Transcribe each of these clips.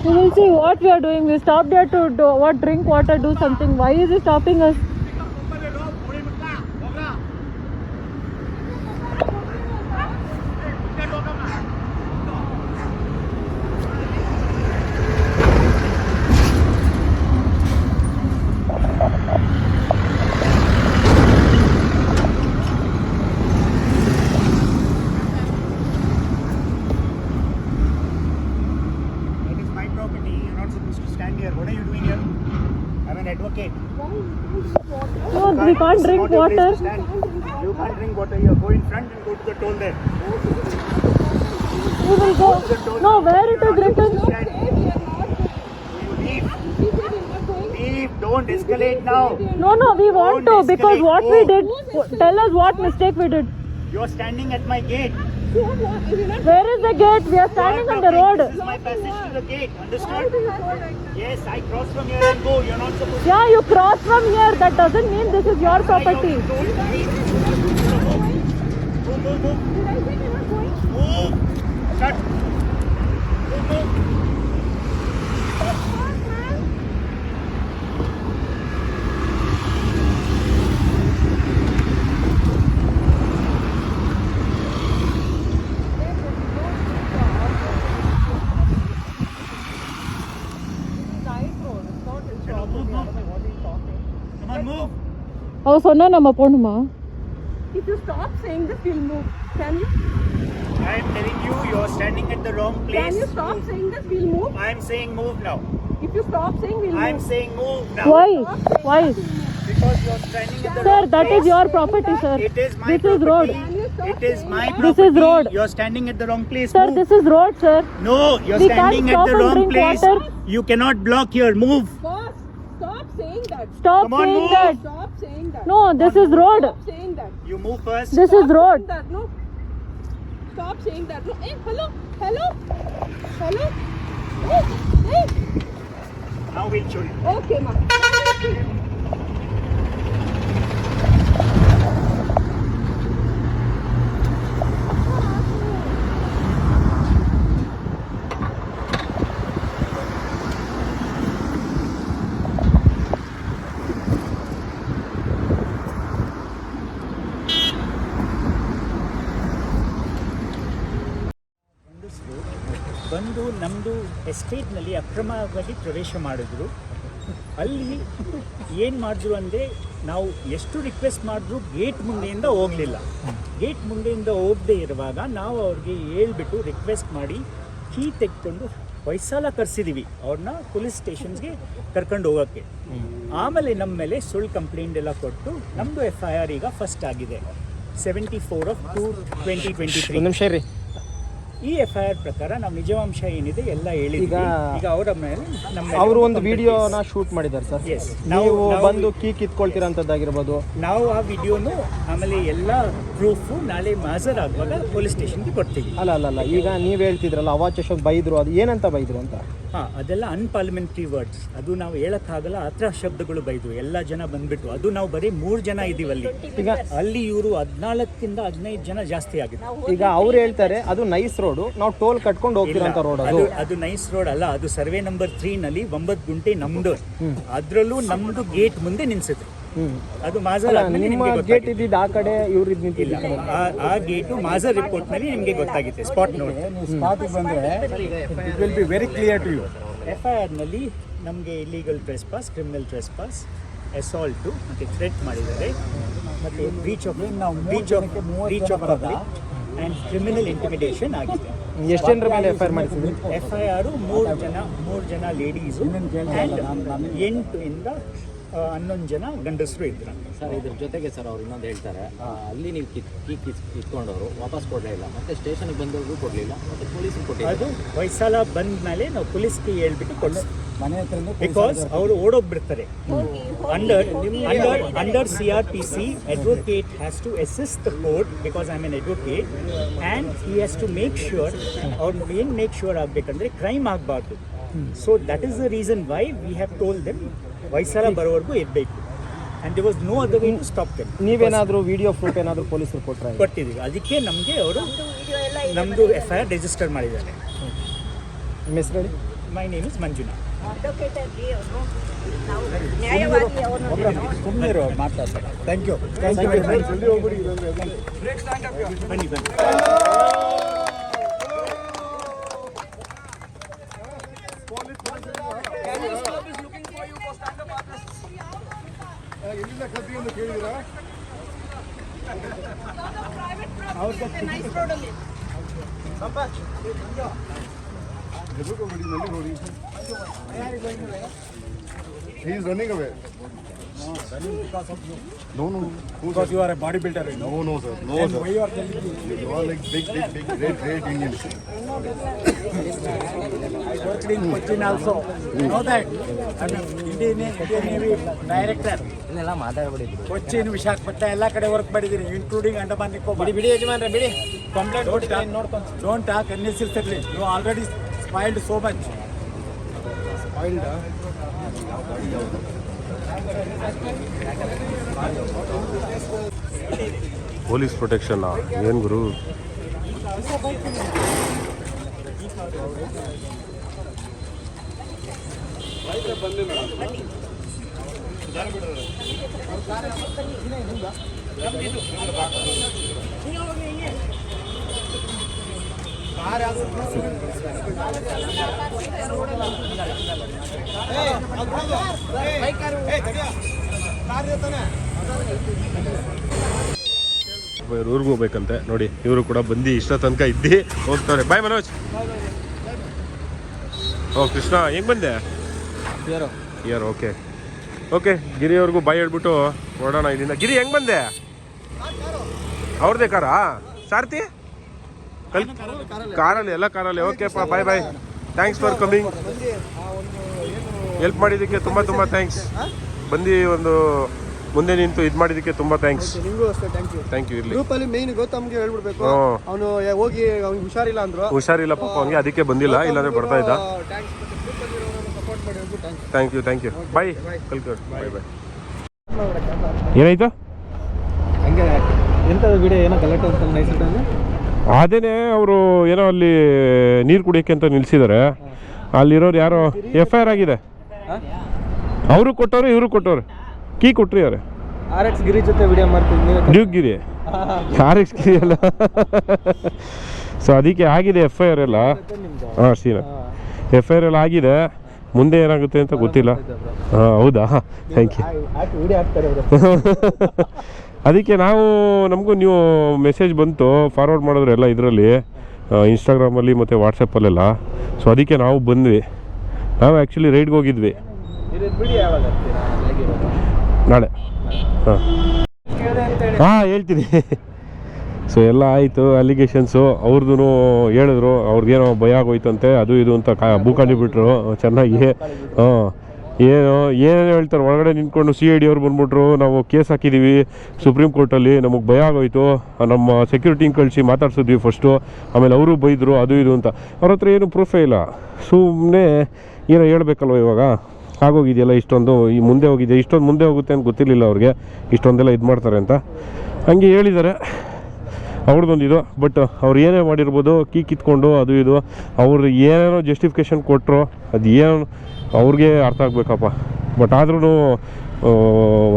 You will see what we are doing. We stopped here to do what, drink water, do something. Why is he stopping us? What are you doing here? I'm an advocate. No, we can't drink water. You can't drink water here. Go in front and go to the toll there. We will go. No, where it is written? Leave. Leave. Don't escalate now. No, we want to, because what we did. Tell us what mistake we did. You're standing at my gate. Where is the gate? We are standing on the road. This is my passage to the gate. Understood? Yes, I cross from here and go. You're not supposed to. Yeah, you cross from here. That doesn't mean this is your property. Move. Move. Shut. Move. Come on, move. Oh, so no, nama ponuma. If you stop saying this, we'll move. Can you? I am telling you, you're standing at the wrong place. Can you stop saying this? We'll move. I am saying move now. If you stop saying, we'll I am move. saying move now. Why? Because you're standing at the Sir, wrong that place. is your property, sir. It is my This property. is road. It is my This property. is road. You're standing at the wrong place. Sir, move. this is road, sir. No, you're We can't standing at stop the and wrong drink place. water. You cannot block here. Move. Boss, stop saying that. Stop Come on, saying move. that. Stop saying that. No, this is road. Stop saying that. You move first. This is road. Saying that. No. Stop saying that. No. Hey, hello. Hey. Now we'll show you. Okay, ma. ಬಂದು ನಮ್ಮದು ಎಸ್ಟೇಟ್ನಲ್ಲಿ ಅಕ್ರಮವಾಗಿ ಪ್ರವೇಶ ಮಾಡಿದ್ರು. ಅಲ್ಲಿ ಏನು ಮಾಡಿದ್ರು ಅಂದರೆ ನಾವು ಎಷ್ಟು ರಿಕ್ವೆಸ್ಟ್ ಮಾಡಿದ್ರು ಗೇಟ್ ಮುಂದೆಯಿಂದ ಹೋಗಲಿಲ್ಲ. ಗೇಟ್ ಮುಂದೆಯಿಂದ ಹೋಗದೆ ಇರುವಾಗ ನಾವು ಅವ್ರಿಗೆ ಹೇಳ್ಬಿಟ್ಟು ರಿಕ್ವೆಸ್ಟ್ ಮಾಡಿ ಕೀ ತೆಗೆದುಕೊಂಡು ಹೊಯ್ಸಲ ಕರೆಸಿದ್ದೀವಿ ಅವ್ರನ್ನ ಪೊಲೀಸ್ ಸ್ಟೇಷನ್ಸ್ಗೆ ಕರ್ಕೊಂಡು ಹೋಗೋಕ್ಕೆ. ಆಮೇಲೆ ನಮ್ಮ ಮೇಲೆ ಸುಳ್ಳು ಕಂಪ್ಲೇಂಟ್ ಎಲ್ಲ ಕೊಟ್ಟು ನಮ್ಮದು FIR ಈಗ ಫಸ್ಟ್ ಆಗಿದೆ 74/2/2023. ನಿಮಿಷ ರೀ. ಈ FIR ಪ್ರಕಾರ ನಾವು ನಿಜಾಂಶ ಏನಿದೆ ಎಲ್ಲ ಹೇಳಿದ್ವಿ. ಈಗ ಅವರ ಮೇಲೆ ಅವರು ಒಂದು ವಿಡಿಯೋನ ಶೂಟ್ ಮಾಡಿದ್ದಾರೆ ಸರ್. ಎಸ್, ನಾವು ಬಂದು ಕೀ ಕಿತ್ಕೊಳ್ತೀರಂಥದ್ದಾಗಿರ್ಬೋದು. ನಾವು ಆ ವಿಡಿಯೋನು ಆಮೇಲೆ ಎಲ್ಲ ಪ್ರೂಫು ನಾಳೆ ಹಾಜರಾಗುವಾಗ ಪೊಲೀಸ್ ಸ್ಟೇಷನ್ಗೆ ಕೊಡ್ತೀವಿ. ಅಲ್ಲ ಈಗ ನೀವು ಹೇಳ್ತಿದ್ರಲ್ಲ ಅವಾಚ್ಯ ಬೈದ್ರು, ಅದು ಏನಂತ ಬೈದ್ರು ಅಂತ? ಅದೆಲ್ಲ ಅನ್ಪಾರ್ಲಿಮೆಂಟ್ರಿ ವರ್ಡ್ಸ್, ಅದು ನಾವು ಹೇಳಕ್ಕಾಗಲ್ಲ. ಆ ಥರ ಶಬ್ದಗಳು ಬೈದು ಎಲ್ಲ ಜನ ಬಂದ್ಬಿಟ್ಟು, ಅದು ನಾವು ಬರೀ 3 ಜನ ಇದೀವಲ್ಲಿ. ಈಗ ಅಲ್ಲಿ ಇವರು 14 - 15 ಜನ ಜಾಸ್ತಿ ಆಗಿದೆ. ಈಗ ಅವ್ರು ಹೇಳ್ತಾರೆ ಅದು ನೈಸ್ ರೋಡು, ನಾವು ಟೋಲ್ ಕಟ್ಕೊಂಡು ಹೋಗ್ತಿರೋಂಥ ರೋಡ್. ಅದು ನೈಸ್ ರೋಡ್ ಅಲ್ಲ, ಅದು ಸರ್ವೆ ನಂಬರ್ 3 ನಲ್ಲಿ 9 ಗುಂಟೆ ನಮ್ದು. ಅದ್ರಲ್ಲೂ ನಮ್ದು ಗೇಟ್ ಮುಂದೆ ನಿಲ್ಸಿದ್ರು. ಅದು ಮಾಜರ್ ನಿಮ್ಮ ಗೇಟ್ ಇದ್ದಿದ್ದು ಆ ಕಡೆ, ಇವ್ರು ನಿಂತಿಲ್ಲ. ಆ ಗೇಟು ಮಾಜರ್ ರಿಪೋರ್ಟ್ ನಲ್ಲಿ ನಿಮಗೆ ಗೊತ್ತಾಗುತ್ತೆ. ಸ್ಪಾಟ್ ನೋಡಿ It will be very clear to you. FIR ನಲ್ಲಿ ನಮಗೆ ಇಲ್ಲಿಗಲ್ ಟ್ರೆಸ್ಪಾಸ್, ಕ್ರಿಮಿನಲ್ ಟ್ರೆಸ್ಪಾಸ್, ಅಸಾಲ್ಟು ಮತ್ತು ಥ್ರೆಟ್ ಮಾಡಿದ್ದಾರೆ, ಮತ್ತು breach of public and criminal intimidation ಆಗಿದೆ. ಎಷ್ಟು ಜನರ ಮೇಲೆ FIR ಮಾಡಿಸಿದ್ರಿ? FIR 3 ಜನ ಲೇಡೀಸು ಆ್ಯಂಡ್ 8 ಇಂದ 11 ಜನ ಗಂಡಸರು ಇದ್ರು ಸರ್. ಇದ್ರ ಜೊತೆಗೆ ಸರ್ ಅವ್ರು ಇನ್ನೊಂದು ಹೇಳ್ತಾರೆ, ಅಲ್ಲಿ ನೀವು ಕಿತ್ಕೊಂಡವರು ವಾಪಸ್ ಕೊಡಲೇ ಇಲ್ಲ, ಮತ್ತೆ ಸ್ಟೇಷನ್ಗೆ ಬಂದವ್ರಿಗೂ ಕೊಡಲಿಲ್ಲ, ಮತ್ತೆ ಪೊಲೀಸ್ಗೆ ಕೊಟ್ಟಿಲ್ಲ. ಅದು ಹೊಯ್ಸಲ ಬಂದ ಮೇಲೆ ನಾವು ಪೊಲೀಸ್ಗೆ ಹೇಳ್ಬಿಟ್ಟು ಮನೆ ಹತ್ರ ಬಿಕಾಸ್ ಅವರು ಓಡೋಗ್ಬಿಡ್ತಾರೆ. Under CRPC, advocate has to assist the court because I'm an advocate and he has to make sure, ಅವ್ರು ಏನು ಮೇಕ್ ಶೂರ್ ಆಗಬೇಕಂದ್ರೆ ಕ್ರೈಮ್ ಆಗಬಾರ್ದು. So that is the reason why we have told them Hoysala ಬರೋವರೆಗೂ ಇರಬೇಕು. and there was no other way to stop them. ನೀವೇನಾದರೂ video proof ಏನಾದರೂ ಪೊಲೀಸರು ಕೊಟ್ಟಿದ್ದೀವಿ. ಅದಕ್ಕೆ ನಮಗೆ ಅವರು ನಮ್ಮದು FIR ರಿಜಿಸ್ಟರ್ ಮಾಡಿದ್ದಾರೆ. ನಿಮ್ಮ ಹೆಸರು ಹೇಳಿ. My name is Manjunath. ಸುಮ್ಮನೆ ಮಾತಾಡ್ತಾರೆ. Thank you. ಬನ್ನಿ ಬನ್ನಿ. ನೈಸ್ ರೋಡ್ ಅಲ್ಲಿ He is running away. Running because of you. No. Because you are a bodybuilder. No, sir. No, Then sir. why you are telling me? You are like big, great Indians. I worked in Cochin also. You know that? I'm Indian Navy director. ಇಲ್ಲೆಲ್ಲ ಮಾತಾಡ್ಬಿಟ್ಟಿದ್ರು. ಕೊಚ್ಚಿನ್ ವಿಶಾಖಪಟ್ಟಣ ಎಲ್ಲ ಕಡೆ work ಮಾಡಿದ್ದೀನಿ, including Andaman Nicobar. ಬಿಡಿ ಯಜಮಾನ್ರೆ ಬಿಡಿ. Complaint don't talk unnecessarily. You already spoiled so much. Police protection ಏನು ಗುರು? ಊರಿಗೂ ಹೋಗ್ಬೇಕಂತೆ ನೋಡಿ. ಇವರು ಕೂಡ ಬಂದು ಇಷ್ಟ ತನಕ ಇದ್ದು ಹೋಗ್ತಾರೆ. ಬಾಯ್ ಮನೋಜ್. ಓ ಕೃಷ್ಣ, ಹೆಂಗೆ ಬಂದೆ? ಇಯರ್ ಓಕೆ ಓಕೆ. ಗಿರಿಯವ್ರಿಗೂ ಬಾಯ್ ಹೇಳ್ಬಿಟ್ಟು ಹೊರಡೋಣ ಇಲ್ಲಿಂದ. ಗಿರಿ ಹೆಂಗೆ ಬಂದೆ? ಅವ್ರದ್ದೇ ಕಾರಾ? ಸಾರ್ತಿ ಕಾರಲ್ಲಿ? ಎಲ್ಲ ಕಾರಲ್ಲಿ. ಓಕೆಪ್ಪ, bye bye. Thanks for coming. Help ಮಾಡಿದ್ದಕ್ಕೆ ತುಂಬ ತುಂಬ ಥ್ಯಾಂಕ್ಸ್. ಬಂದು ಒಂದು ಮುಂದೆ ನಿಂತು ಇದು ಮಾಡಿದ್ದಕ್ಕೆ ತುಂಬ ಥ್ಯಾಂಕ್ಸ್. ನಿಮಗೂ ಅಷ್ಟೇ ಥ್ಯಾಂಕ್ ಯು. ಇರಲಿ. ಗ್ರೂಪಲ್ಲಿ ಮೇನ್ ಗೌತಮ್ಗೆ ಹೇಳ್ಬಿಡ್ಬೇಕು. ಅವನು ಹೋಗಿ ಅವ್ನಿಗೆ ಹುಷಾರಿಲ್ಲ ಅಂದ್ರು. ಹುಷಾರಿಲ್ಲ ಪಾಪ ಅವನಿಗೆ, ಅದಕ್ಕೆ ಬಂದಿಲ್ಲ, ಇಲ್ಲಾಂದ್ರೆ ಬರ್ತಾ ಇದ್ದ. Thank you. ಬಾಯ್ ಕಲ್ಕರ್. Bye bye. ಏನಾಯ್ತು? ಹಂಗೆ ಎಂಥದ್ದು ವಿಡಿಯೋ ಏನೋ ಗಲಾಟೆ ಅಂತ ನೈಸಿಟ್ಟಂಗೆ. ಅದೇನೆ ಅವರು ಏನೋ ಅಲ್ಲಿ ನೀರು ಕುಡಿಯೋಕ್ಕೆ ಅಂತ ನಿಲ್ಸಿದ್ದಾರೆ. ಅಲ್ಲಿರೋರು ಯಾರೋ FIR ಆಗಿದೆ. ಅವರು ಕೊಟ್ಟವ್ರು, ಇವರು ಕೊಟ್ಟವ್ರು. ಕೀ ಕೊಟ್ರಿ ಅವ್ರೆ. RX ಗಿರಿ ಜೊತೆ ವಿಡಿಯೋ ಮಾಡ್ತೀನಿ. ಡ್ಯೂಕ್ ಗಿರಿ, RX ಗಿರಿ ಅಲ್ಲ. ಸೊ ಅದಕ್ಕೆ ಆಗಿದೆ FIR ಎಲ್ಲ. ಹಾಂ ಸೀನಾ, FIR ಎಲ್ಲ ಆಗಿದೆ. ಮುಂದೆ ಏನಾಗುತ್ತೆ ಅಂತ ಗೊತ್ತಿಲ್ಲ. ಹಾಂ ಹೌದಾ? Thank you. ವಿಡಿಯೋ ಹಾಕ್ತಾರೆ ಅವರು. ಅದಕ್ಕೆ ನಾವು ನಮಗೂ ನೀವು ಮೆಸೇಜ್ ಬಂತು, ಫಾರ್ವರ್ಡ್ ಮಾಡಿದ್ರೆ ಎಲ್ಲ ಇದರಲ್ಲಿ ಇನ್ಸ್ಟಾಗ್ರಾಮಲ್ಲಿ ಮತ್ತು ವಾಟ್ಸಪ್ಪಲ್ಲೆಲ್ಲ. ಸೊ ಅದಕ್ಕೆ ನಾವು ಬಂದ್ವಿ. ನಾವು ಆ್ಯಕ್ಚುಲಿ ರೈಡ್ಗೆ ಹೋಗಿದ್ವಿ. ನಾಳೆ. ಹಾಂ ಹೇಳ್ತೀನಿ. ಸೊ ಎಲ್ಲ ಆಯಿತು. ಅಲಿಗೇಷನ್ಸು ಅವ್ರದ್ದು ಹೇಳಿದ್ರು, ಅವ್ರಿಗೇನೋ ಭಯ ಆಗೋಯ್ತಂತೆ, ಅದು ಇದು ಅಂತ ಬೂಕಾಂಡಿಬಿಟ್ರು ಚೆನ್ನಾಗಿ. ಹಾಂ ಏನೇನು ಹೇಳ್ತಾರೆ ಒಳಗಡೆ ನಿಂತ್ಕೊಂಡು. CID ಅವ್ರು ಬಂದ್ಬಿಟ್ರು, ನಾವು ಕೇಸ್ ಹಾಕಿದ್ದೀವಿ ಸುಪ್ರೀಂ ಕೋರ್ಟಲ್ಲಿ, ನಮಗೆ ಭಯ ಆಗೋಯ್ತು, ನಮ್ಮ ಸೆಕ್ಯೂರಿಟಿನ ಕಳಿಸಿ ಮಾತಾಡ್ಸಿದ್ವಿ ಫಸ್ಟು, ಆಮೇಲೆ ಅವರು ಬೈದರು ಅದು ಇದು ಅಂತ. ಅವ್ರ ಹತ್ರ ಏನು ಪ್ರೂಫೇ ಇಲ್ಲ, ಸುಮ್ಮನೆ ಏನೋ ಹೇಳ್ಬೇಕಲ್ವ. ಇವಾಗ ಆಗೋಗಿದೆಯಲ್ಲ ಇಷ್ಟೊಂದು, ಈ ಮುಂದೆ ಹೋಗಿದೆ, ಇಷ್ಟೊಂದು ಮುಂದೆ ಹೋಗುತ್ತೆ ಅಂತ ಗೊತ್ತಿರಲಿಲ್ಲ ಅವ್ರಿಗೆ, ಇಷ್ಟೊಂದೆಲ್ಲ ಇದು ಮಾಡ್ತಾರೆ ಅಂತ ಹಂಗೆ ಹೇಳಿದ್ದಾರೆ. ಅವ್ರದ್ದೊಂದಿದು. ಬಟ್ ಅವ್ರು ಏನೇ ಮಾಡಿರ್ಬೋದು, ಕೀ ಕಿತ್ಕೊಂಡು ಅದು ಇದು, ಅವ್ರು ಏನೇನೋ ಜಸ್ಟಿಫಿಕೇಷನ್ ಕೊಟ್ಟರು, ಅದು ಏನು ಅವ್ರಿಗೆ ಅರ್ಥ ಆಗಬೇಕಪ್ಪ. ಬಟ್ ಆದ್ರೂ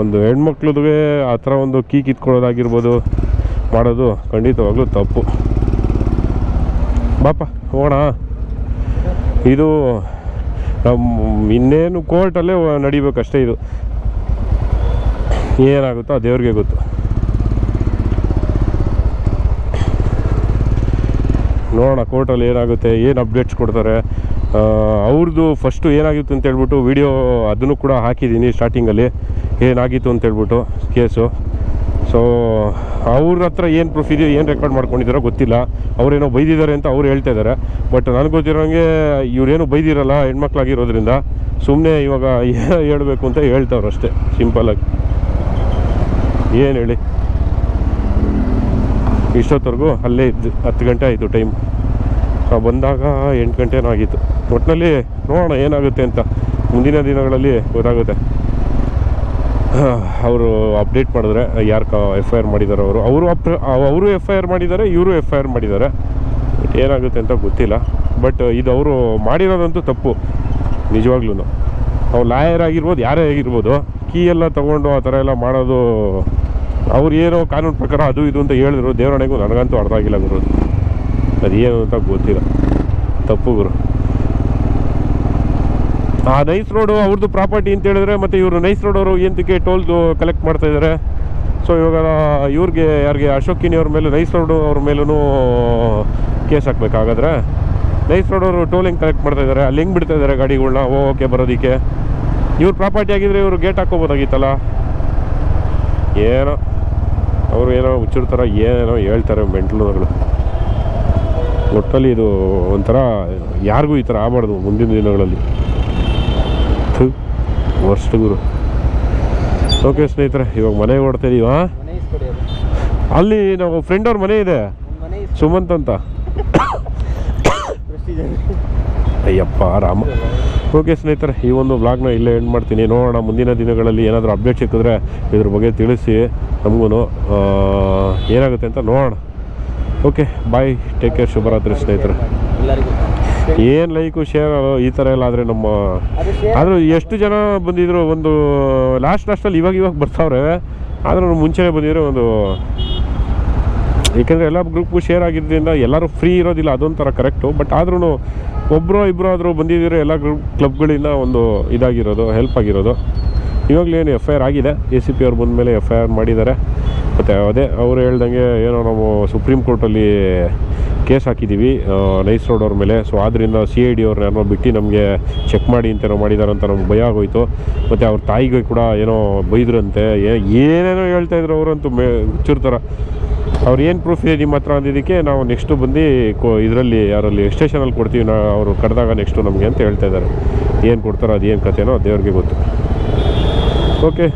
ಒಂದು ಹೆಣ್ಮಕ್ಳಿಗೆ ಆ ಥರ ಒಂದು ಕೀ ಕಿತ್ಕೊಳ್ಳೋದಾಗಿರ್ಬೋದು ಮಾಡೋದು ಖಂಡಿತವಾಗ್ಲೂ ತಪ್ಪು. ಬಾಪ ಹೋಗೋಣ. ಇದು ನಮ್ಮ ಇನ್ನೇನು ಕೋರ್ಟಲ್ಲೇ ನಡಿಬೇಕಷ್ಟೇ. ಇದು ಏನಾಗುತ್ತೋ ಆ ದೇವ್ರಿಗೆ ಗೊತ್ತು. ನೋಡೋಣ ಕೋರ್ಟಲ್ಲಿ ಏನಾಗುತ್ತೆ, ಏನು ಅಪ್ಡೇಟ್ಸ್ ಕೊಡ್ತಾರೆ. ಅವ್ರದ್ದು ಫಸ್ಟು ಏನಾಗಿತ್ತು ಅಂತ ಹೇಳ್ಬಿಟ್ಟು ವಿಡಿಯೋ ಅದನ್ನು ಕೂಡ ಹಾಕಿದ್ದೀನಿ ಸ್ಟಾರ್ಟಿಂಗಲ್ಲಿ, ಏನಾಗಿತ್ತು ಅಂತ ಹೇಳ್ಬಿಟ್ಟು ಕೇಸು. ಸೊ ಅವ್ರ ಹತ್ರ ಏನು ಪ್ರೂಫ್ ಇದೆಯೋ, ಏನು ರೆಕಾರ್ಡ್ ಮಾಡ್ಕೊಂಡಿದ್ದಾರೋ ಗೊತ್ತಿಲ್ಲ. ಅವರೇನೋ ಬೈದಿದ್ದಾರೆ ಅಂತ ಅವ್ರು ಹೇಳ್ತಾ ಇದ್ದಾರೆ. ಬಟ್ ನನಗೆ ಗೊತ್ತಿರೋಂಗೆ ಇವರೇನು ಬೈದಿರಲ್ಲ, ಹೆಣ್ಮಕ್ಳಾಗಿರೋದ್ರಿಂದ ಸುಮ್ಮನೆ ಇವಾಗ ಹೇಳಬೇಕು ಅಂತ ಹೇಳ್ತಾವ್ರು ಅಷ್ಟೇ, ಸಿಂಪಲಾಗಿ. ಏನು ಹೇಳಿ, ಇಷ್ಟೊತ್ತವರೆಗೂ ಅಲ್ಲೇ ಇದ್ದು 10 ಗಂಟೆ ಆಯಿತು ಟೈಮ್. ಬಂದಾಗ 8 ಗಂಟೆನೂ ಆಗಿತ್ತು. ಒಟ್ಟಿನಲ್ಲಿ ನೋಡೋಣ ಏನಾಗುತ್ತೆ ಅಂತ, ಮುಂದಿನ ದಿನಗಳಲ್ಲಿ ಗೊತ್ತಾಗುತ್ತೆ. ಅವರು ಅಪ್ಡೇಟ್ ಮಾಡಿದ್ರೆ ಯಾರು FIR ಮಾಡಿದ್ದಾರೆ ಅವರು FIR ಮಾಡಿದ್ದಾರೆ, ಇವರು FIR ಮಾಡಿದ್ದಾರೆ. ಏನಾಗುತ್ತೆ ಅಂತ ಗೊತ್ತಿಲ್ಲ. ಬಟ್ ಇದು ಅವರು ಮಾಡಿರೋದಂತೂ ತಪ್ಪು ನಿಜವಾಗ್ಲೂ. ಅವ್ರು ಲಾಯರ್ ಆಗಿರ್ಬೋದು, ಯಾರೇ ಆಗಿರ್ಬೋದು, ಕೀ ಎಲ್ಲ ತೊಗೊಂಡು ಆ ಥರ ಎಲ್ಲ ಮಾಡೋದು ಅವ್ರು ಏನೋ ಕಾನೂನು ಪ್ರಕಾರ ಅದು ಇದು ಅಂತ ಹೇಳಿದ್ರು. ದೇವರಣೆಗೂ ನನಗಂತೂ ಅರ್ಥ ಆಗಿಲ್ಲ ಗುರು, ಅದೇನು ಅಂತ ಗೊತ್ತಿಲ್ಲ, ತಪ್ಪು ಗುರು. ಆ ನೈಸ್ ರೋಡು ಅವ್ರದ್ದು ಪ್ರಾಪರ್ಟಿ ಅಂತ ಹೇಳಿದ್ರೆ, ಮತ್ತು ಇವರು ನೈಸ್ ರೋಡ್ ಅವರು ಎಂತಕ್ಕೆ ಟೋಲ್ದು ಕಲೆಕ್ಟ್ ಮಾಡ್ತಾಯಿದ್ದಾರೆ. ಸೊ ಇವಾಗ ಇವ್ರಿಗೆ ಯಾರಿಗೆ ಅಶೋಕಿನಿ ಅವ್ರ ಮೇಲೆ, ನೈಸ್ ರೋಡು ಅವ್ರ ಮೇಲೂ ಕೇಸ್ ಹಾಕ್ಬೇಕಾಗಾದ್ರೆ. ನೈಸ್ ರೋಡ್ ಅವರು ಟೋಲಿಂಗ್ ಕಲೆಕ್ಟ್ ಮಾಡ್ತಾಯಿದ್ದಾರೆ, ಅಲ್ಲಿ ಹೆಂಗೆ ಬಿಡ್ತಾಯಿದ್ದಾರೆ ಗಾಡಿಗಳ್ನ ಓಕೆ ಬರೋದಕ್ಕೆ. ಇವ್ರ ಪ್ರಾಪರ್ಟಿ ಆಗಿದ್ರೆ ಇವರು ಗೇಟ್ ಹಾಕ್ಕೋಬೋದಾಗಿತ್ತಲ್ಲ. ಏನೋ ಅವರು ಏನೋ ಹುಚ್ಚಿರ್ತಾರ, ಏನೇನೋ ಹೇಳ್ತಾರೆ ಮೆಂಟ್ಲುಗಳು. ಒಟ್ಟಲ್ಲಿ ಇದು ಒಂಥರ ಯಾರಿಗೂ ಈ ಥರ ಆಗಬಾರ್ದು ಮುಂದಿನ ದಿನಗಳಲ್ಲಿ. ವರ್ಸ್ಟ್ ಗುರು. ಓಕೆ ಸ್ನೇಹಿತರೆ, ಇವಾಗ ಮನೆಗೆ ಓಡ್ತಾ ಇದೀವ. ಮನೆ ಇಸ್ಕೊಡಿಯೋದು ಅಲ್ಲಿ ನಾವು ಫ್ರೆಂಡ್ ಅವ್ರ ಮನೆ ಇದೆ, ಮನೆ ಸುಮಂತ್ ಅಂತ. ಅಯ್ಯಪ್ಪ ರಾಮ. ಓಕೆ ಸ್ನೇಹಿತರೆ, ಈ ಒಂದು ವ್ಲಾಗ್ನ ಇಲ್ಲೇ ಎಂಡ್ ಮಾಡ್ತೀನಿ. ನೋಡೋಣ ಮುಂದಿನ ದಿನಗಳಲ್ಲಿ ಏನಾದರೂ ಅಪ್ಡೇಟ್ ಸಿಕ್ಕಿದ್ರೆ ಇದ್ರ ಬಗ್ಗೆ ತಿಳಿಸಿ ನಮಗೂ ಏನಾಗುತ್ತೆ ಅಂತ ನೋಡೋಣ. ಓಕೆ ಬಾಯ್, ಟೇಕ್ ಕೇರ್, ಶುಭರಾತ್ರಿ ಸ್ನೇಹಿತರೆ. ಎಲ್ಲರಿಗೂ ಏನು ಲೈಕು ಶೇರ್ ಈ ಥರ ಎಲ್ಲ ಆದರೆ ನಮ್ಮ ಆದರೂ ಎಷ್ಟು ಜನ ಬಂದಿದ್ರು, ಒಂದು ಲಾಸ್ಟಲ್ಲಿ ಇವಾಗ ಬರ್ತಾವ್ರೆ. ಆದರೂ ಮುಂಚೆನೇ ಬಂದಿದ್ರೆ ಒಂದು, ಏಕೆಂದರೆ ಎಲ್ಲ ಗ್ರೂಪ್ಗೂ ಶೇರ್ ಆಗಿದ್ದರಿಂದ ಎಲ್ಲರೂ ಫ್ರೀ ಇರೋದಿಲ್ಲ, ಅದೊಂಥರ ಕರೆಕ್ಟು. ಬಟ್ ಆದ್ರೂ ಒಬ್ಬರೋ ಇಬ್ಬರು ಆದರೂ ಬಂದಿದ್ದರೆ ಎಲ್ಲ ಕ್ಲಬ್ಗಳಿಂದ ಒಂದು ಇದಾಗಿರೋದು, ಹೆಲ್ಪ್ ಆಗಿರೋದು. ಇವಾಗಲೂ ಏನು FIR ಆಗಿದೆ, ACP ಅವ್ರು ಬಂದ ಮೇಲೆ FIR ಮಾಡಿದ್ದಾರೆ. ಮತ್ತು ಅದೇ ಅವ್ರು ಹೇಳ್ದಂಗೆ ಏನೋ ನಾವು ಸುಪ್ರೀಂ ಕೋರ್ಟಲ್ಲಿ ಕೇಸ್ ಹಾಕಿದ್ದೀವಿ ನೈಸ್ ರೋಡ್ ಅವ್ರ ಮೇಲೆ. ಸೊ ಆದ್ದರಿಂದ CID ಅವ್ರನ್ನ ಯಾರೋ ಬಿಟ್ಟು ನಮಗೆ ಚೆಕ್ ಮಾಡಿ ಅಂತೇನೋ ಮಾಡಿದ್ದಾರೆ ಅಂತ ನಮ್ಗೆ ಭಯ ಆಗೋಯ್ತು. ಮತ್ತು ಅವ್ರ ತಾಯಿಗೆ ಕೂಡ ಏನೋ ಬೈದ್ರಂತೆ, ಏನೇನೋ ಹೇಳ್ತಾಯಿದ್ರು ಅವರಂತೂ ಹುಚ್ಚಿರ್ತಾರೆ. ಅವ್ರು ಏನು ಪ್ರೂಫ್ ಇದೆ ನಿಮ್ಮ ಹತ್ರ ಅಂದಿದ್ದಕ್ಕೆ ನಾವು ನೆಕ್ಸ್ಟು ಬಂದು ಇದರಲ್ಲಿ ಯಾರಲ್ಲಿ ಸ್ಟೇಷನಲ್ಲಿ ಕೊಡ್ತೀವಿ ಅವರು ಕರೆದಾಗ ನೆಕ್ಸ್ಟು ನಮಗೆ ಅಂತ ಹೇಳ್ತಾ ಇದ್ದಾರೆ. ಏನು ಕೊಡ್ತಾರೋ ಅದೇನು ಕಥೆನೋ ದೇವ್ರಿಗೆ ಗೊತ್ತು. ಓಕೆ